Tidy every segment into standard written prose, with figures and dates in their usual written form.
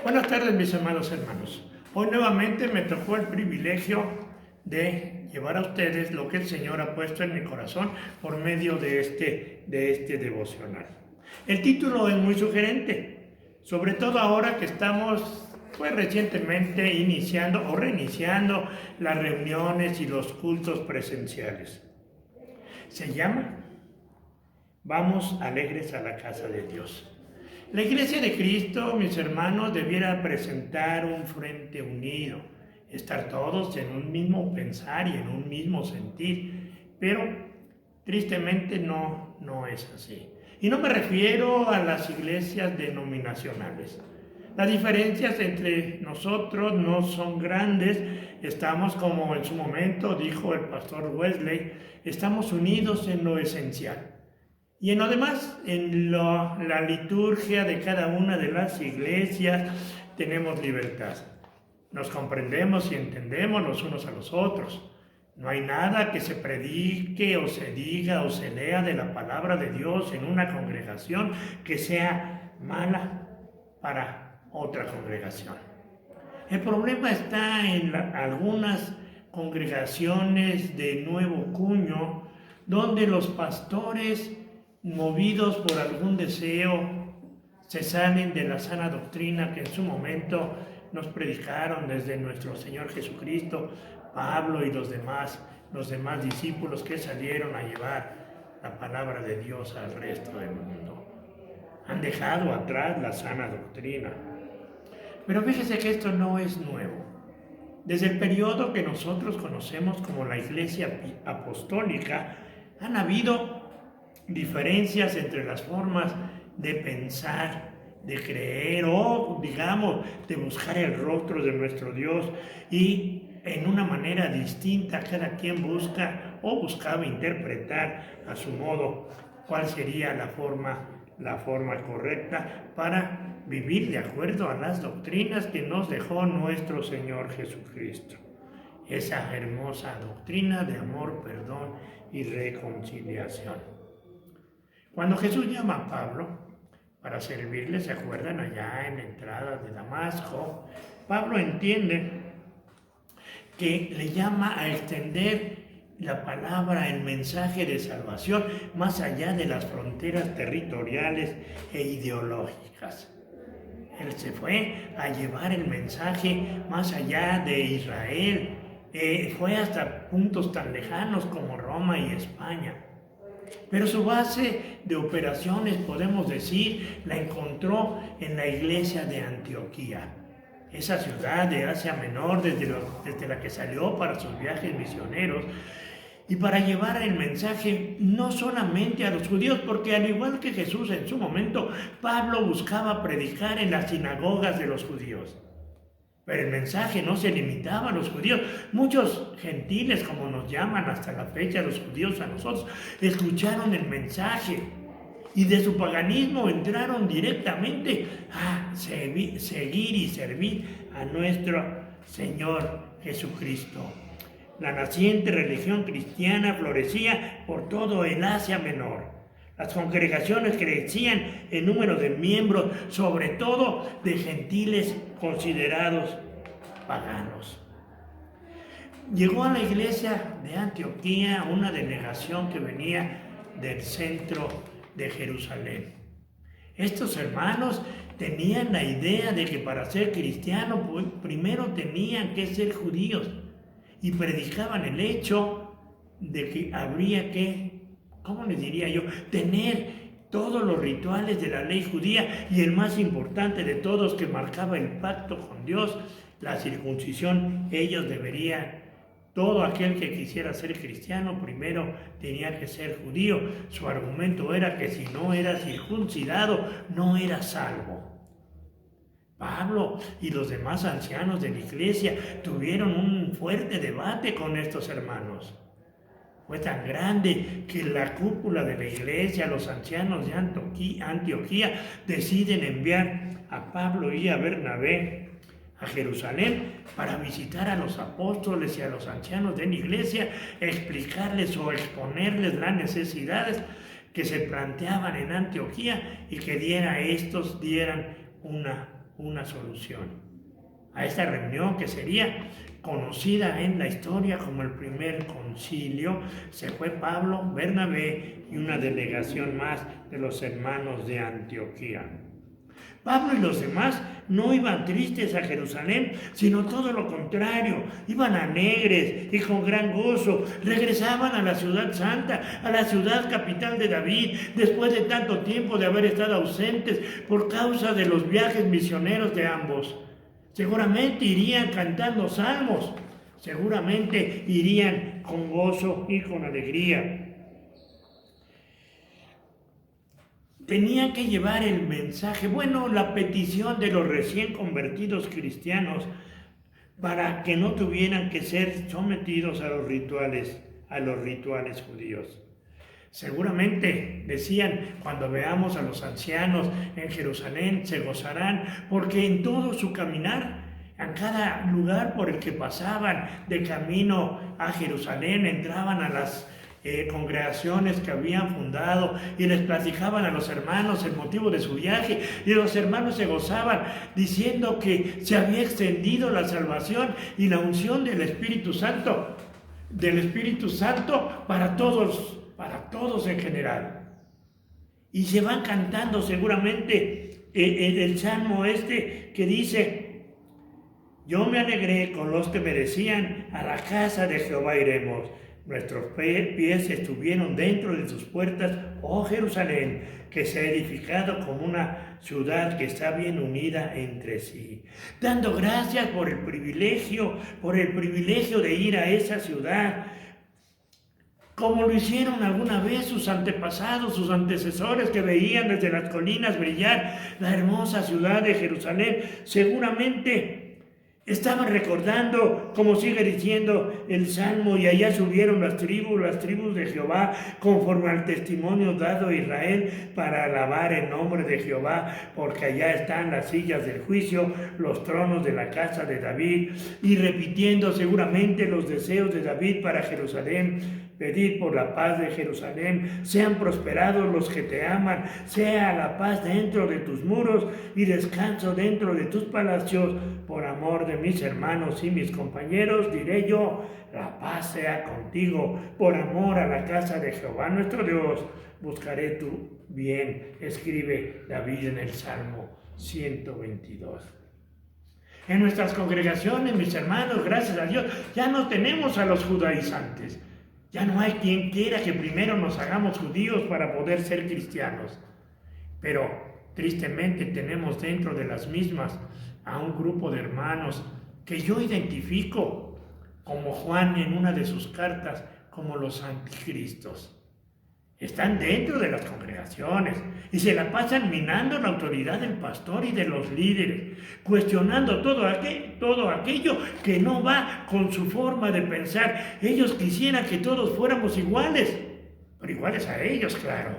Buenas tardes, mis amados hermanos. Hoy nuevamente me tocó el privilegio de llevar a ustedes lo que el Señor ha puesto en mi corazón por medio de este devocional. El título es muy sugerente, sobre todo ahora que estamos recientemente iniciando o reiniciando las reuniones y los cultos presenciales. Se llama Vamos alegres a la casa de Dios. La Iglesia de Cristo, mis hermanos, debiera presentar un frente unido, estar todos en un mismo pensar y en un mismo sentir, pero tristemente no es así. Y no me refiero a las iglesias denominacionales. Las diferencias entre nosotros no son grandes, estamos, como en su momento dijo el pastor Wesley, estamos unidos en lo esencial. Y en lo demás, en la liturgia de cada una de las iglesias, tenemos libertad. Nos comprendemos y entendemos los unos a los otros. No hay nada que se predique o se diga o se lea de la palabra de Dios en una congregación que sea mala para otra congregación. El problema está en algunas congregaciones de nuevo cuño, donde los pastores, movidos por algún deseo, se salen de la sana doctrina que en su momento nos predicaron desde nuestro Señor Jesucristo, Pablo y los demás discípulos que salieron a llevar la palabra de Dios al resto del mundo. Han dejado atrás la sana doctrina. Pero fíjese que esto no es nuevo. Desde el periodo que nosotros conocemos como la Iglesia Apostólica, han habido diferencias entre las formas de pensar, de creer o, digamos, de buscar el rostro de nuestro Dios, y en una manera distinta cada quien buscaba interpretar a su modo cuál sería la forma correcta para vivir de acuerdo a las doctrinas que nos dejó nuestro Señor Jesucristo. Esa hermosa doctrina de amor, perdón y reconciliación. Cuando Jesús llama a Pablo para servirle, ¿se acuerdan? Allá en la entrada de Damasco, Pablo entiende que le llama a extender la palabra, el mensaje de salvación, más allá de las fronteras territoriales e ideológicas. Él se fue a llevar el mensaje más allá de Israel, fue hasta puntos tan lejanos como Roma y España. Pero su base de operaciones, podemos decir, la encontró en la iglesia de Antioquía, esa ciudad de Asia Menor desde la que salió para sus viajes misioneros y para llevar el mensaje no solamente a los judíos, porque al igual que Jesús en su momento, Pablo buscaba predicar en las sinagogas de los judíos. Pero el mensaje no se limitaba a los judíos. Muchos gentiles, como nos llaman hasta la fecha los judíos a nosotros, escucharon el mensaje y de su paganismo entraron directamente a seguir y servir a nuestro Señor Jesucristo. La naciente religión cristiana florecía por todo el Asia Menor. Las congregaciones crecían en número de miembros, sobre todo de gentiles considerados paganos. Llegó a la iglesia de Antioquía una delegación que venía del centro de Jerusalén. Estos hermanos tenían la idea de que para ser cristianos primero tenían que ser judíos, y predicaban el hecho de que habría que, ¿cómo les diría yo?, tener todos los rituales de la ley judía, y el más importante de todos, que marcaba el pacto con Dios, la circuncisión. Ellos deberían, todo aquel que quisiera ser cristiano primero tenía que ser judío. Su argumento era que si no era circuncidado no era salvo. Pablo y los demás ancianos de la iglesia tuvieron un fuerte debate con estos hermanos. Fue tan grande que la cúpula de la iglesia, los ancianos de Antioquía, deciden enviar a Pablo y a Bernabé a Jerusalén para visitar a los apóstoles y a los ancianos de la iglesia, explicarles o exponerles las necesidades que se planteaban en Antioquía, y que estos dieran una una solución a esta reunión que sería conocida en la historia como el primer concilio. Se fue Pablo, Bernabé y una delegación más de los hermanos de Antioquía. Pablo y los demás no iban tristes a Jerusalén, sino todo lo contrario, iban alegres y con gran gozo, regresaban a la ciudad santa, a la ciudad capital de David, después de tanto tiempo de haber estado ausentes por causa de los viajes misioneros de ambos. Seguramente irían cantando salmos, seguramente irían con gozo y con alegría. Tenían que llevar el mensaje, la petición de los recién convertidos cristianos para que no tuvieran que ser sometidos a los rituales judíos. Seguramente decían, cuando veamos a los ancianos en Jerusalén, se gozarán, porque en todo su caminar, en cada lugar por el que pasaban de camino a Jerusalén, entraban a las congregaciones que habían fundado y les platicaban a los hermanos el motivo de su viaje, y los hermanos se gozaban diciendo que se había extendido la salvación y la unción del Espíritu Santo para todos en general. Y se van cantando seguramente el salmo que dice: yo me alegré con los que me decían, a la casa de Jehová iremos. Nuestros pies estuvieron dentro de tus puertas, oh Jerusalén, que se ha edificado como una ciudad que está bien unida entre sí. Dando gracias por el privilegio de ir a esa ciudad, como lo hicieron alguna vez sus antepasados, sus antecesores, que veían desde las colinas brillar la hermosa ciudad de Jerusalén. Seguramente estaban recordando, como sigue diciendo el Salmo, y allá subieron las tribus de Jehová, conforme al testimonio dado a Israel, para alabar el nombre de Jehová, porque allá están las sillas del juicio, los tronos de la casa de David, y repitiendo seguramente los deseos de David para Jerusalén. Pedid por la paz de Jerusalén, sean prosperados los que te aman, sea la paz dentro de tus muros y descanso dentro de tus palacios. Por amor de mis hermanos y mis compañeros, diré yo, la paz sea contigo. Por amor a la casa de Jehová nuestro Dios, buscaré tu bien, escribe David en el Salmo 122. En nuestras congregaciones, mis hermanos, gracias a Dios, ya no tenemos a los judaizantes. Ya no hay quien quiera que primero nos hagamos judíos para poder ser cristianos. Pero tristemente tenemos dentro de las mismas a un grupo de hermanos que yo identifico como Juan en una de sus cartas como los anticristos. Están dentro de las congregaciones y se la pasan minando la autoridad del pastor y de los líderes, cuestionando todo aquello que no va con su forma de pensar. Ellos quisieran que todos fuéramos iguales, pero iguales a ellos, claro.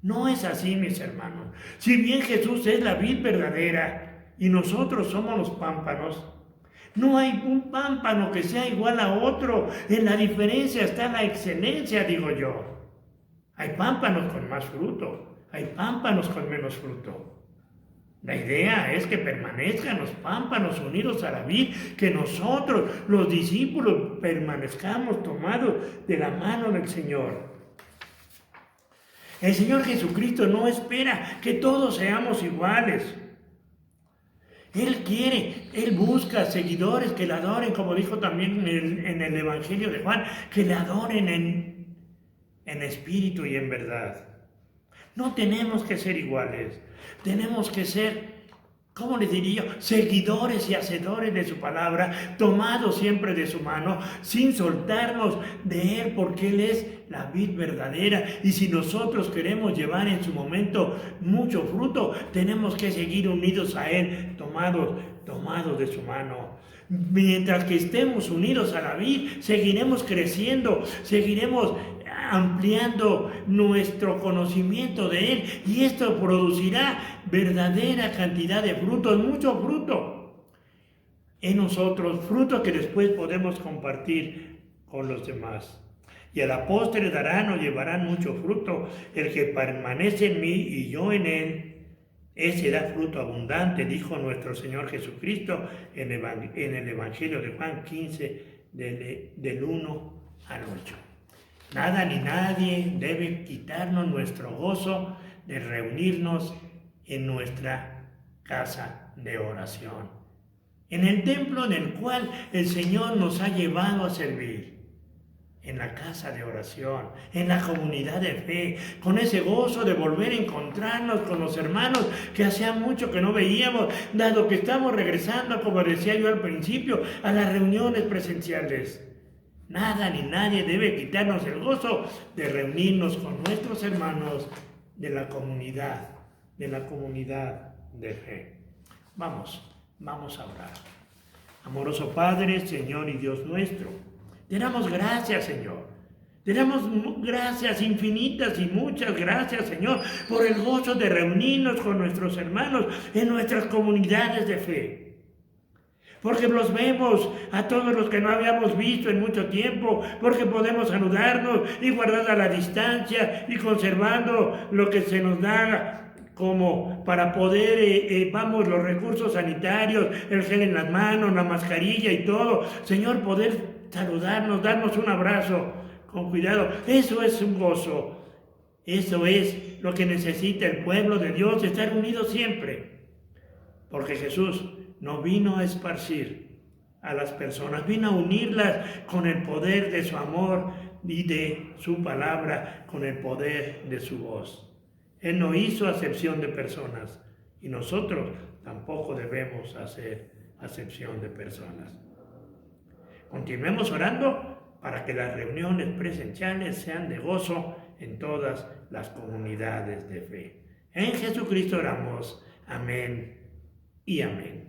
No es así, mis hermanos. Si bien Jesús es la vid verdadera y nosotros somos los pámpanos, no hay un pámpano que sea igual a otro. En la diferencia está la excelencia, digo yo. Hay pámpanos con más fruto, hay pámpanos con menos fruto. La idea es que permanezcan los pámpanos unidos a la vid, que nosotros, los discípulos, permanezcamos tomados de la mano del Señor. El Señor Jesucristo no espera que todos seamos iguales. Él busca seguidores que le adoren, como dijo también en el Evangelio de Juan, que le adoren en espíritu y en verdad. No tenemos que ser iguales, tenemos que ser, ¿cómo les diría yo?, seguidores y hacedores de su palabra, tomados siempre de su mano, sin soltarnos de Él, porque Él es la vid verdadera. Y si nosotros queremos llevar en su momento mucho fruto, tenemos que seguir unidos a Él, tomados de su mano. Mientras que estemos unidos a la vid, seguiremos creciendo, seguiremos ampliando nuestro conocimiento de Él, y esto producirá verdadera cantidad de frutos, mucho fruto en nosotros, fruto que después podemos compartir con los demás. Y a la postre darán o llevarán mucho fruto el que permanece en mí y yo en él. ese da fruto abundante, dijo nuestro Señor Jesucristo en el Evangelio de Juan 15, del 1 al 8. Nada ni nadie debe quitarnos nuestro gozo de reunirnos en nuestra casa de oración, en el templo en el cual el Señor nos ha llevado a servir, en la casa de oración, en la comunidad de fe, con ese gozo de volver a encontrarnos con los hermanos que hacía mucho que no veíamos, dado que estamos regresando, como decía yo al principio, a las reuniones presenciales. Nada ni nadie debe quitarnos el gozo de reunirnos con nuestros hermanos de la comunidad de fe. Vamos a orar. Amoroso Padre, Señor y Dios nuestro, te damos gracias, Señor. Te damos gracias infinitas y muchas gracias, Señor, por el gozo de reunirnos con nuestros hermanos en nuestras comunidades de fe. Porque los vemos a todos los que no habíamos visto en mucho tiempo, porque podemos saludarnos y guardar a la distancia y conservando lo que se nos da como para poder, los recursos sanitarios, el gel en las manos, la mascarilla y todo. Señor, poder saludarnos, darnos un abrazo con cuidado. Eso es un gozo. Eso es lo que necesita el pueblo de Dios, estar unidos siempre. Porque Jesús no vino a esparcir a las personas, vino a unirlas con el poder de su amor y de su palabra, con el poder de su voz. Él no hizo acepción de personas y nosotros tampoco debemos hacer acepción de personas. Continuemos orando para que las reuniones presenciales sean de gozo en todas las comunidades de fe. En Jesucristo oramos. Amén y amén.